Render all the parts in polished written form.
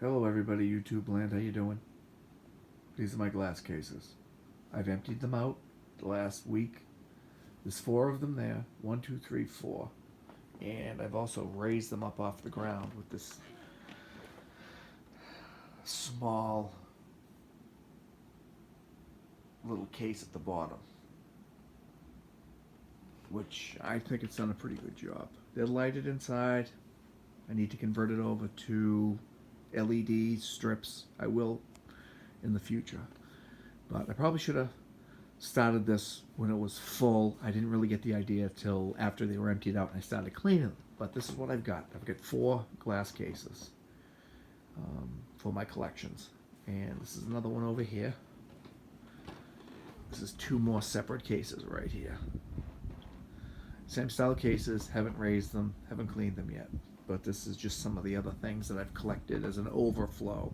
Hello everybody, YouTube land, how you doing? These are my glass cases. I've emptied them out the last week. There's 4 of them there. 1, 2, 3, 4. And I've also raised them up off the ground with this small little case at the bottom, which I think it's done a pretty good job. They're lighted inside. I need to convert it over to LED strips. I will in the future, but I probably should have started this when it was full. I didn't really get the idea till after they were emptied out and I started cleaning them. But this is what I've got. I've got 4 glass cases for my collections, and this is another one over here. This is 2 more separate cases right here. Same style cases, haven't raised them, haven't cleaned them yet. But this is just some of the other things that I've collected as an overflow.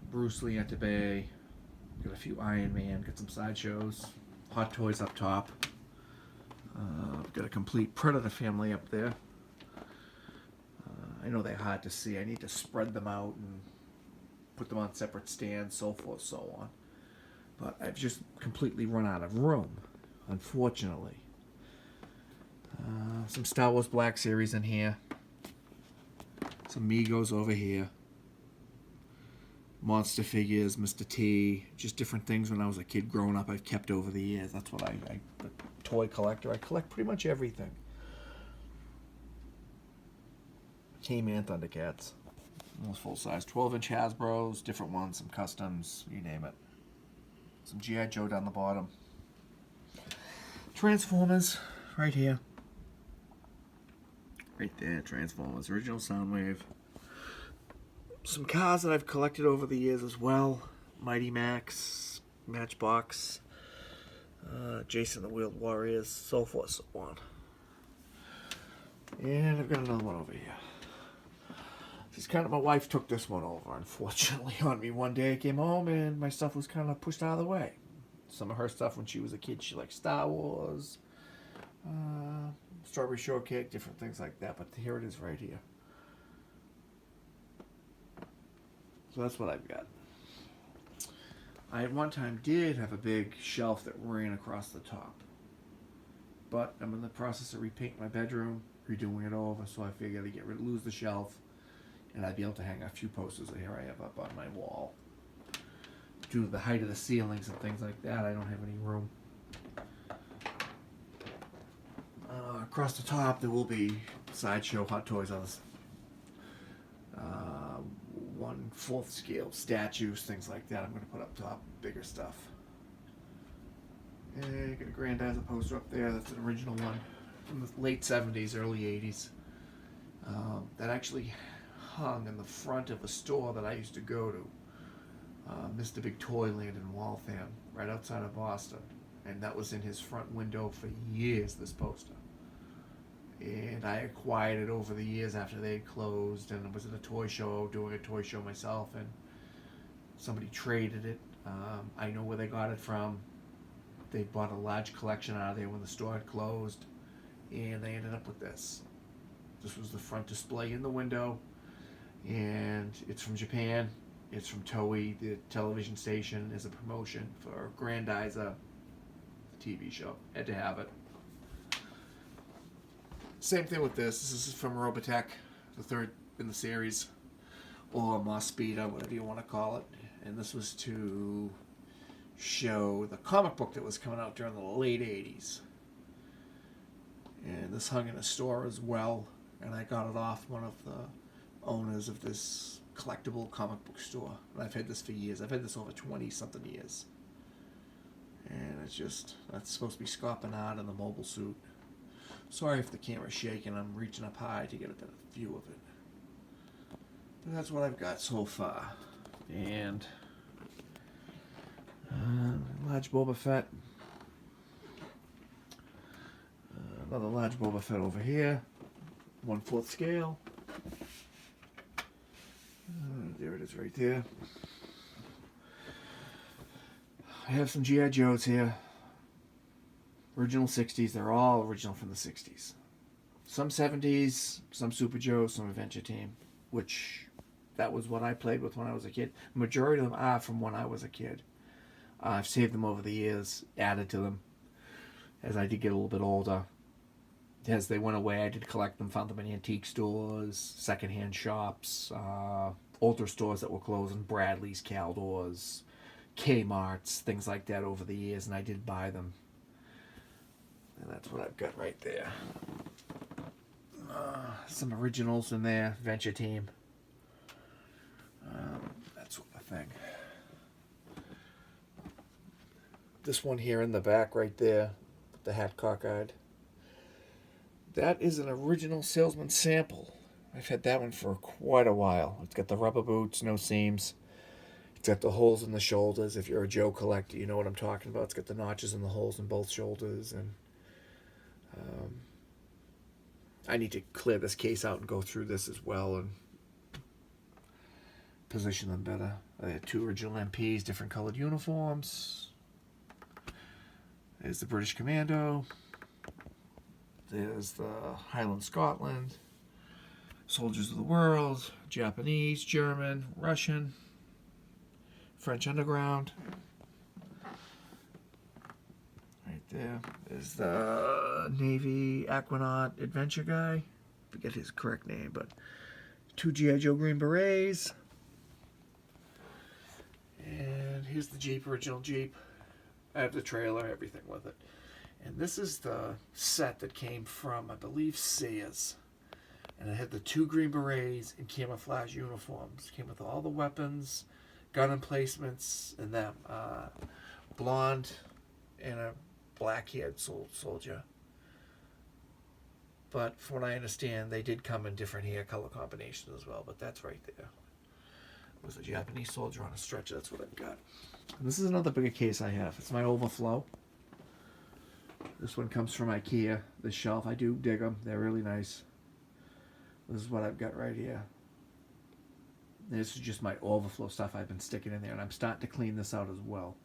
Bruce Lee at the Bay, got a few Iron Man, got some sideshows, Hot Toys up top. I've got a complete Predator family up there. I know they're hard to see. I need to spread them out and put them on separate stands, so forth, so on. But I've just completely run out of room, unfortunately. Some Star Wars Black Series in here. Some Migos over here. Monster figures, Mr. T. Just different things when I was a kid growing up I've kept over the years. That's what a toy collector. I collect pretty much everything. He-Man Thundercats. Almost full size. 12-inch Hasbros, different ones, some customs, you name it. Some G.I. Joe down the bottom. Transformers, right here. Right there, Transformers, original Soundwave. Some cars that I've collected over the years as well. Mighty Max, Matchbox, Jason the Wheeled Warriors, so forth, so on. And I've got another one over here. This is kind of, my wife took this one over, unfortunately, on me. One day I came home and my stuff was kind of pushed out of the way. Some of her stuff when she was a kid, she liked Star Wars, Strawberry Shortcake, different things like that. But here it is right here. So that's what I've got. I at one time did have a big shelf that ran across the top. But I'm in the process of repainting my bedroom, redoing it over, so I figured I'd lose the shelf, and I'd be able to hang a few posters that here I have up on my wall. Due to the height of the ceilings and things like that, I don't have any room. Across the top, there will be sideshow Hot Toys on this 1/4 scale statues, things like that. I'm going to put up top bigger stuff. And got a Grandizer poster up there. That's an original one from the late 70s, early 80s. That actually hung in the front of a store that I used to go to. Mr. Big Toyland in Waltham, right outside of Boston. And that was in his front window for years, this poster. And I acquired it over the years after they had closed, and I was at a toy show, doing a toy show myself, and somebody traded it. I know where they got it from. They bought a large collection out of there when the store had closed, and they ended up with this. This was the front display in the window, and it's from Japan. It's from Toei, the television station, as a promotion for Grandizer, the TV show. Had to have it. Same thing with this. This is from Robotech, the 3rd in the series, or Mospita, whatever you want to call it. And this was to show the comic book that was coming out during the late 80s. And this hung in a store as well, and I got it off one of the owners of this collectible comic book store. And I've had this for years. I've had this over 20-something years. And it's just, that's supposed to be Scott Bernard in the mobile suit. Sorry if the camera's shaking. I'm reaching up high to get a better view of it. But that's what I've got so far. And large Boba Fett. Another large Boba Fett over here. 1/4 scale. There it is right there. I have some G.I. Joes here. Original 60s. They're all original from the 60s. Some 70s, some Super Joe, some Adventure Team. which that was what I played with when I was a kid. The majority of them are from when I was a kid. I've saved them over the years, added to them as I did get a little bit older. As they went away, I did collect them, found them in antique stores, secondhand shops, older stores that were closing, Bradley's, Caldors, Kmart's, things like that over the years, and I did buy them. And that's what I've got right there. Some originals in there, Venture Team. That sort of thing. This one here in the back right there, the hat cockeyed. That is an original Salesman sample. I've had that one for quite a while. It's got the rubber boots, no seams. It's got the holes in the shoulders. If you're a Joe collector, you know what I'm talking about. It's got the notches and the holes in both shoulders. And I need to clear this case out and go through this as well and position them better. I had 2 original MPs, different colored uniforms. There's the British Commando. There's the Highland Scotland. Soldiers of the World. Japanese, German, Russian. French Underground. Right there. There's the Navy Aquanaut Adventure guy. Forget his correct name, but 2 G.I. Joe Green Berets. And here's the Jeep, original Jeep. I have the trailer, everything with it. And this is the set that came from, I believe, Sears. And it had the 2 Green Berets and camouflage uniforms. Came with all the weapons, gun emplacements, and them. Blonde and a black-haired soldier. But from what I understand, they did come in different hair color combinations as well. But that's right there. It was a Japanese soldier on a stretcher. That's what I've got. And this is another bigger case I have. It's my overflow. This one comes from IKEA. This shelf, I do dig them. They're really nice. This is what I've got right here. This is just my overflow stuff I've been sticking in there, and I'm starting to clean this out as well.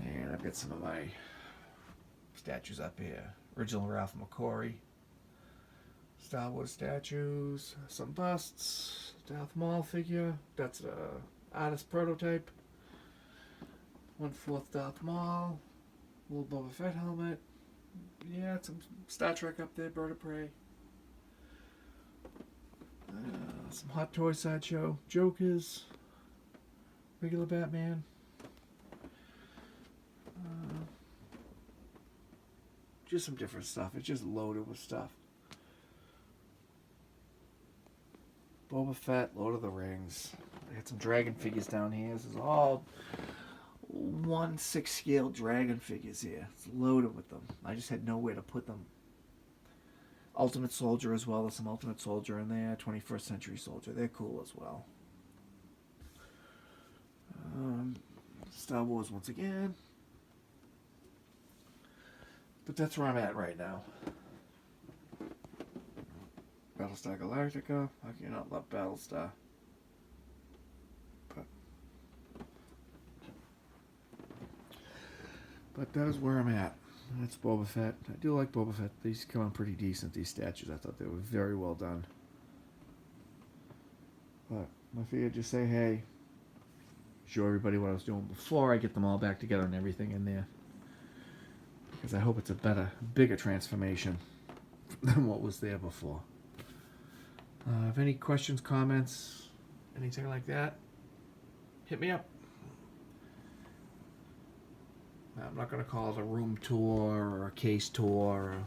And I've got some of my statues up here. Original Ralph McQuarrie. Star Wars statues. Some busts. Darth Maul figure. That's an artist prototype. 1/4 Darth Maul. Little Boba Fett helmet. Yeah, some Star Trek up there. Bird of Prey. Some Hot Toy Sideshow. Jokers. Regular Batman. Just some different stuff. It's just loaded with stuff. Boba Fett, Lord of the Rings. I got some dragon figures down here. This is all 1/6 scale dragon figures here. It's loaded with them. I just had nowhere to put them. Ultimate Soldier as well. There's some Ultimate Soldier in there. 21st Century Soldier. They're cool as well. Star Wars once again. But that's where I'm at right now. Battlestar Galactica. How can you not love Battlestar? But that is where I'm at. That's Boba Fett. I do like Boba Fett. These come out pretty decent, these statues. I thought they were very well done. But I figured just say, hey, show everybody what I was doing before I get them all back together and everything in there. Because I hope it's a better, bigger transformation than what was there before. If any questions, comments, anything like that, hit me up. I'm not going to call it a room tour or a case tour or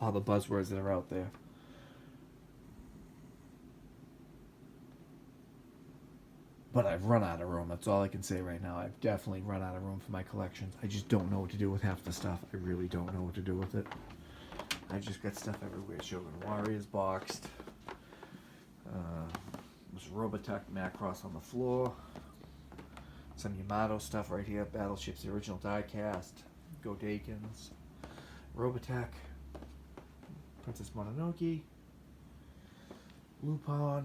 all the buzzwords that are out there. But I've run out of room. That's all I can say right now. I've definitely run out of room for my collections. I just don't know what to do with half the stuff. I really don't know what to do with it. I've just got stuff everywhere. Shogun Warriors boxed. There's Robotech Macross on the floor. Some Yamato stuff right here. Battleships, the original die-cast. Godaikins. Robotech. Princess Mononoke. Lupin.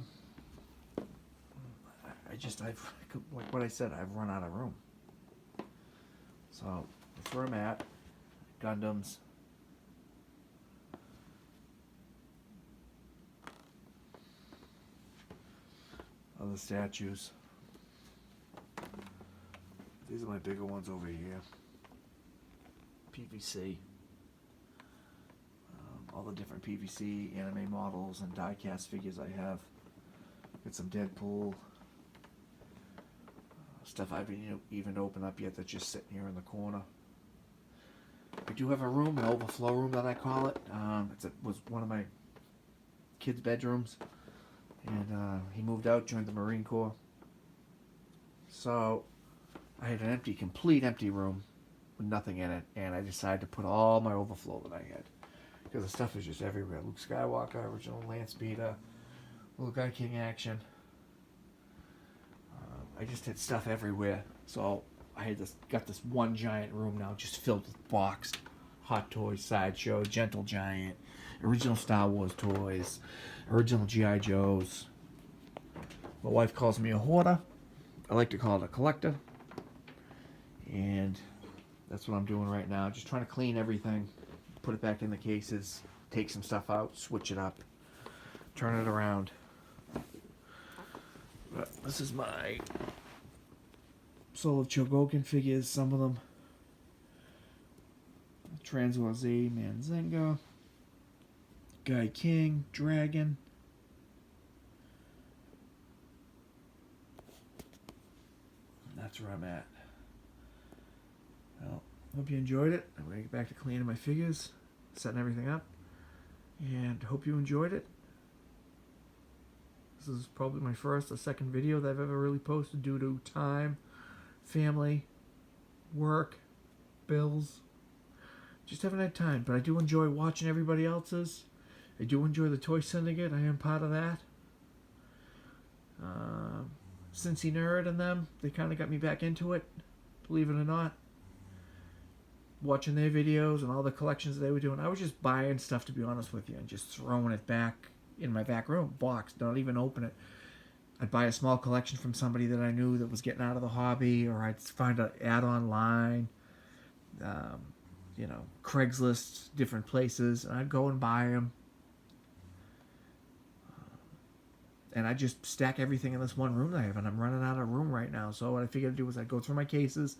I've, like what I said, I've run out of room. So, that's where I'm at. Gundams. other statues. These are my bigger ones over here. PVC. All the different PVC anime models and die-cast figures I have. Got some Deadpool. Stuff I haven't even opened up yet that's just sitting here in the corner. I do have a room, an overflow room that I call it. Was one of my kids' bedrooms. And he moved out, joined the Marine Corps. So I had an complete empty room with nothing in it. And I decided to put all my overflow that I had. Because the stuff is just everywhere. Luke Skywalker, original land speeder, little Guy King action. I just had stuff everywhere. So I had got this one giant room now just filled with boxed Hot Toys, Sideshow, Gentle Giant, original Star Wars toys, original G.I. Joes. My wife calls me a hoarder. I like to call it a collector. And that's what I'm doing right now. Just trying to clean everything, put it back in the cases, take some stuff out, switch it up, turn it around. But this is my Soul of Chogokin figures, some of them. Transwar Z, Manzenga, Guy King, Dragon. That's where I'm at. Well, hope you enjoyed it. I'm going to get back to cleaning my figures, setting everything up, and hope you enjoyed it. This is probably my first or second video that I've ever really posted due to time, family, work, bills. Just haven't had time, but I do enjoy watching everybody else's. I do enjoy the Toy Syndicate. I am part of that. Cincy Nerd and them, they kind of got me back into it, believe it or not. Watching their videos and all the collections they were doing. I was just buying stuff, to be honest with you, and just throwing it back in my back room, boxed, not even open it. I'd buy a small collection from somebody that I knew that was getting out of the hobby, or I'd find an ad online, Craigslist, different places, and I'd go and buy them. And I just stack everything in this one room that I have, and I'm running out of room right now. So what I figured to do was I'd go through my cases,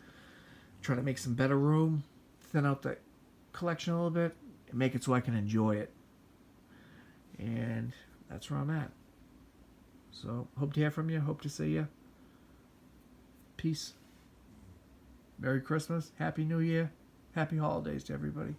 try to make some better room, thin out the collection a little bit, and make it so I can enjoy it. And that's where I'm at. So, hope to hear from you. Hope to see you. Peace. Merry Christmas. Happy New Year. Happy holidays to everybody.